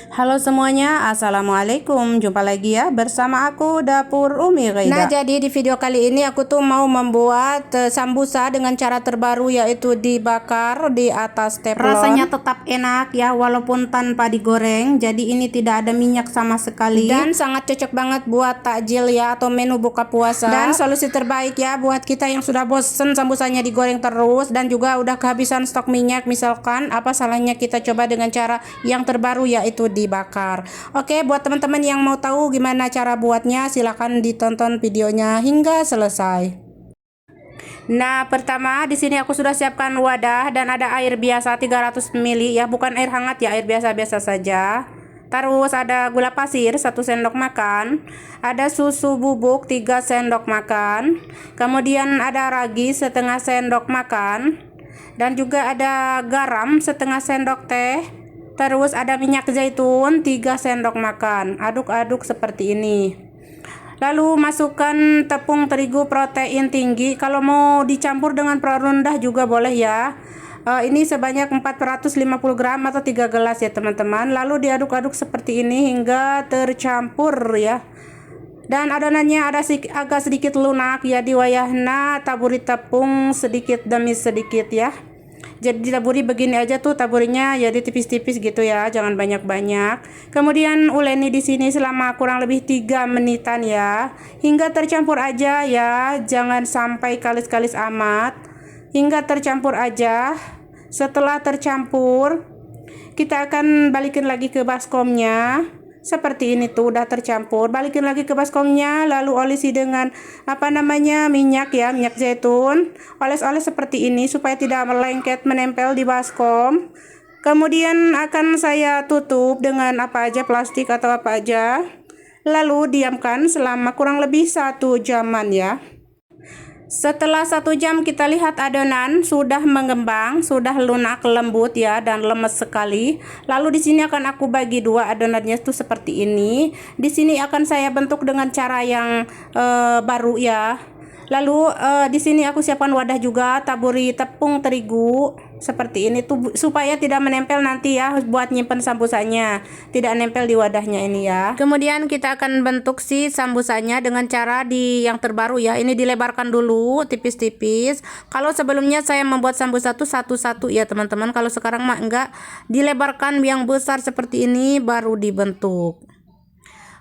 Halo semuanya, Assalamualaikum. Jumpa lagi ya bersama aku Dapur Umi Ghaida. Nah, jadi di video kali ini aku tuh mau membuat sambusa dengan cara terbaru, yaitu dibakar di atas teflon. Rasanya tetap enak ya walaupun tanpa digoreng. Jadi ini tidak ada minyak sama sekali dan sangat cocok banget buat takjil ya atau menu buka puasa. Dan solusi terbaik ya buat kita yang sudah bosen sambusanya digoreng terus dan juga udah kehabisan stok minyak misalkan. Apa salahnya kita coba dengan cara yang terbaru, yaitu dibakar. Oke, buat teman-teman yang mau tahu gimana cara buatnya, silahkan ditonton videonya hingga selesai. Nah, pertama di sini aku sudah siapkan wadah dan ada air biasa 300 ml ya, bukan air hangat ya, air biasa-biasa saja. Terus ada gula pasir 1 sendok makan, ada susu bubuk 3 sendok makan, kemudian ada ragi setengah sendok makan, dan juga ada garam setengah sendok teh. Terus ada minyak zaitun 3 sendok makan. Aduk-aduk seperti ini. Lalu masukkan tepung terigu protein tinggi. Kalau mau dicampur dengan rendah juga boleh ya. Ini sebanyak 450 gram atau 3 gelas ya teman-teman. Lalu diaduk-aduk seperti ini hingga tercampur ya. Dan adonannya agak sedikit lunak ya, diwayahna taburi tepung sedikit demi sedikit ya. Jadi taburi begini aja tuh, taburinya jadi tipis-tipis gitu ya, jangan banyak-banyak. Kemudian uleni di sini selama kurang lebih 3 menitan ya, hingga tercampur aja ya, jangan sampai kalis-kalis amat. Hingga tercampur aja. Setelah tercampur, kita akan balikin lagi ke baskomnya. Seperti ini tuh udah tercampur, balikin lagi ke baskomnya, lalu olesi dengan minyak ya, minyak zaitun. Oles-oles seperti ini supaya tidak melengket menempel di baskom. Kemudian akan saya tutup dengan plastik atau apa aja, lalu diamkan selama kurang lebih 1 jaman ya. Setelah 1 jam kita lihat adonan sudah mengembang, sudah lunak, lembut ya, dan lemes sekali. Lalu di sini akan aku bagi 2 adonannya tuh seperti ini. Di sini akan saya bentuk dengan cara yang baru ya. Lalu di sini aku siapkan wadah juga, taburi tepung terigu seperti ini tuh supaya tidak menempel nanti ya buat nyimpen sambusanya, tidak nempel di wadahnya ini ya. Kemudian kita akan bentuk si sambusanya dengan cara yang terbaru ya. Ini dilebarkan dulu tipis-tipis. Kalau sebelumnya saya membuat sambusa tuh satu-satu ya teman-teman. Kalau sekarang mah enggak, dilebarkan yang besar seperti ini baru dibentuk.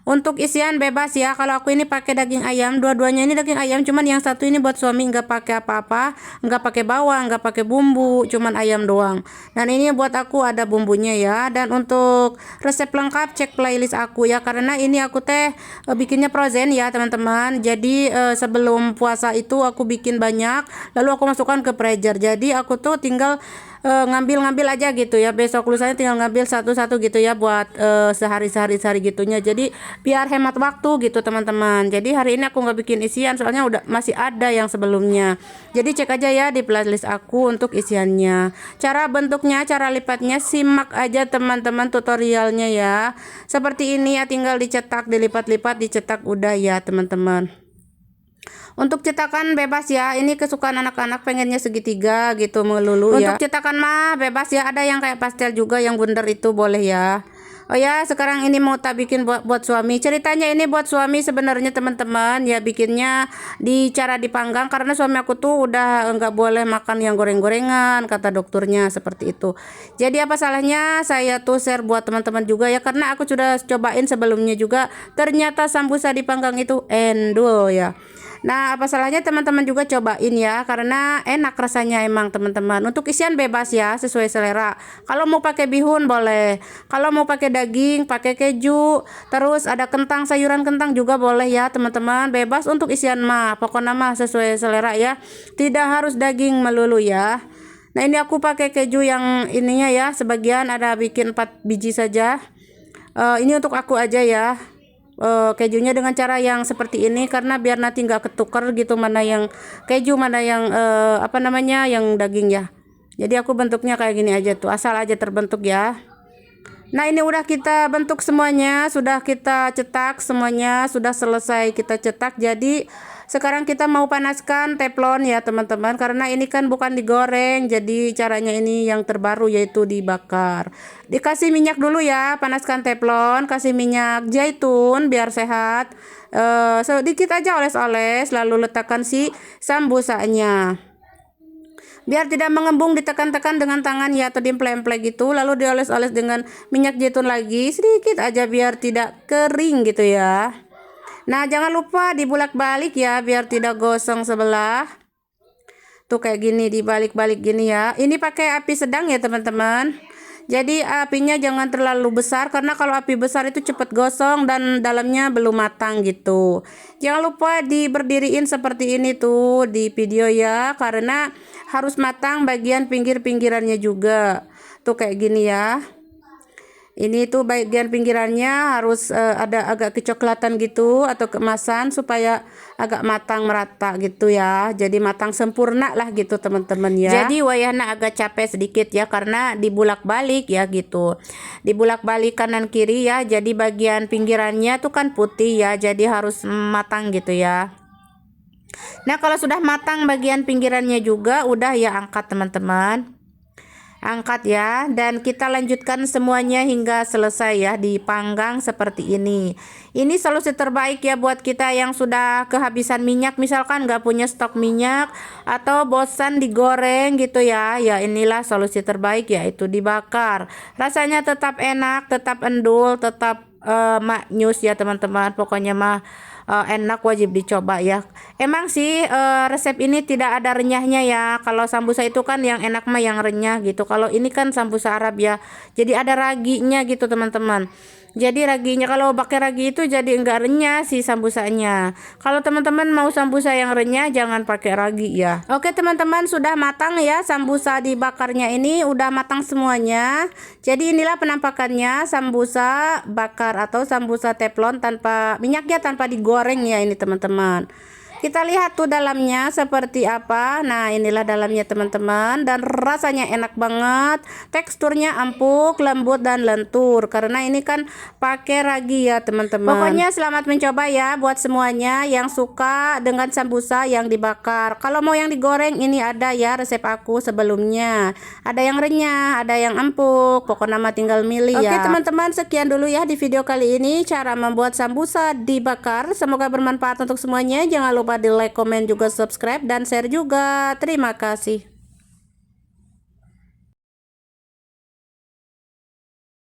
Untuk isian bebas ya. Kalau aku ini pakai daging ayam, dua-duanya ini daging ayam, cuman yang satu ini buat suami nggak pakai apa-apa, nggak pakai bawang, nggak pakai bumbu, cuman ayam doang. Dan ini buat aku ada bumbunya ya. Dan untuk resep lengkap cek playlist aku ya, karena ini aku bikinnya frozen ya teman-teman. Jadi sebelum puasa itu aku bikin banyak, lalu aku masukkan ke freezer. Jadi aku tuh tinggal ngambil aja gitu ya, besok lusanya tinggal ngambil satu-satu gitu ya buat sehari gitunya. Jadi biar hemat waktu gitu teman-teman. Jadi hari ini aku nggak bikin isian soalnya udah masih ada yang sebelumnya. Jadi cek aja ya di playlist aku untuk isiannya. Cara bentuknya, cara lipatnya simak aja teman-teman tutorialnya ya. Seperti ini ya, tinggal dicetak, dilipat-lipat, dicetak, udah ya teman-teman. Untuk cetakan bebas ya, ini kesukaan anak-anak pengennya segitiga gitu melulu ya. Untuk cetakan mah bebas ya, ada yang kayak pastel juga, yang bundar itu boleh ya. Oh ya, sekarang ini mau tak bikin buat suami. Ceritanya ini buat suami sebenarnya teman-teman ya, bikinnya di cara dipanggang karena suami aku tuh udah nggak boleh makan yang goreng-gorengan kata dokternya, seperti itu. Jadi apa salahnya saya tuh share buat teman-teman juga ya, karena aku sudah cobain sebelumnya juga, ternyata sambusa dipanggang itu endul ya. Nah, apa salahnya teman-teman juga cobain ya, karena enak rasanya emang teman-teman. Untuk isian bebas ya, sesuai selera. Kalau mau pakai bihun boleh. Kalau mau pakai daging, pakai keju, terus ada kentang, sayuran kentang juga boleh ya teman-teman. Bebas untuk isian mah, pokoknya mah sesuai selera ya. Tidak harus daging melulu ya. Nah, ini aku pakai keju yang ininya ya, sebagian ada bikin 4 biji saja. Ini untuk aku aja ya. Kejunya dengan cara yang seperti ini karena biar nanti nggak ketukar gitu, mana yang keju mana yang yang daging ya. Jadi aku bentuknya kayak gini aja tuh, asal aja terbentuk ya. Nah, ini udah kita bentuk semuanya, sudah kita cetak semuanya, sudah selesai kita cetak. Jadi sekarang kita mau panaskan teflon ya teman-teman, karena ini kan bukan digoreng. Jadi caranya ini yang terbaru, yaitu dibakar. Dikasih minyak dulu ya, panaskan teflon, kasih minyak zaitun biar sehat. Sedikit aja oles-oles, lalu letakkan si sambusanya. Biar tidak mengembung, ditekan-tekan dengan tangan ya, atau diemplek-emplek gitu, lalu dioles-oles dengan minyak zaitun lagi sedikit aja biar tidak kering gitu ya. Nah, jangan lupa dibulak-balik ya biar tidak gosong sebelah. Tuh kayak gini, dibalik-balik gini ya. Ini pakai api sedang ya teman-teman. Jadi apinya jangan terlalu besar, karena kalau api besar itu cepat gosong dan dalamnya belum matang gitu. Jangan lupa berdiriin seperti ini tuh di video ya, karena harus matang bagian pinggir-pinggirannya juga. Tuh kayak gini ya. Ini tuh bagian pinggirannya harus ada agak kecoklatan gitu atau keemasan, supaya agak matang merata gitu ya. Jadi matang sempurna lah gitu teman-teman ya. Jadi wayahna agak capek sedikit ya, karena dibulak-balik ya gitu. Dibulak-balik kanan kiri ya. Jadi bagian pinggirannya tuh kan putih ya, jadi harus matang gitu ya. Nah, kalau sudah matang bagian pinggirannya juga, udah ya angkat teman-teman. Angkat ya, dan kita lanjutkan semuanya hingga selesai ya, dipanggang seperti ini. Ini solusi terbaik ya buat kita yang sudah kehabisan minyak, misalkan nggak punya stok minyak atau bosan digoreng gitu ya. Ya inilah solusi terbaik, yaitu dibakar. Rasanya tetap enak, tetap endul, tetap maknyus ya teman-teman. Pokoknya mah enak, wajib dicoba ya. Emang sih resep ini tidak ada renyahnya ya. Kalau sambusa itu kan yang enak mah yang renyah gitu. Kalau ini kan sambusa Arab ya, jadi ada raginya gitu teman-teman. Jadi raginya, kalau pakai ragi itu jadi enggak renyah si sambusanya. Kalau teman-teman mau sambusa yang renyah, jangan pakai ragi ya. Oke teman-teman, sudah matang ya sambusa dibakarnya ini, udah matang semuanya. Jadi inilah penampakannya sambusa bakar atau sambusa teflon tanpa minyaknya, tanpa digoreng ya ini teman-teman. Kita lihat tuh dalamnya seperti apa. Nah, inilah dalamnya teman-teman, dan rasanya enak banget. Teksturnya empuk, lembut dan lentur, karena ini kan pakai ragi ya teman-teman. Pokoknya selamat mencoba ya buat semuanya yang suka dengan sambusa yang dibakar. Kalau mau yang digoreng, ini ada ya resep aku sebelumnya. Ada yang renyah, ada yang empuk. Pokoknya mah tinggal milih ya. Oke teman-teman, sekian dulu ya di video kali ini cara membuat sambusa dibakar. Semoga bermanfaat untuk semuanya. Jangan lupa di like, komen, juga subscribe dan share juga. Terima kasih.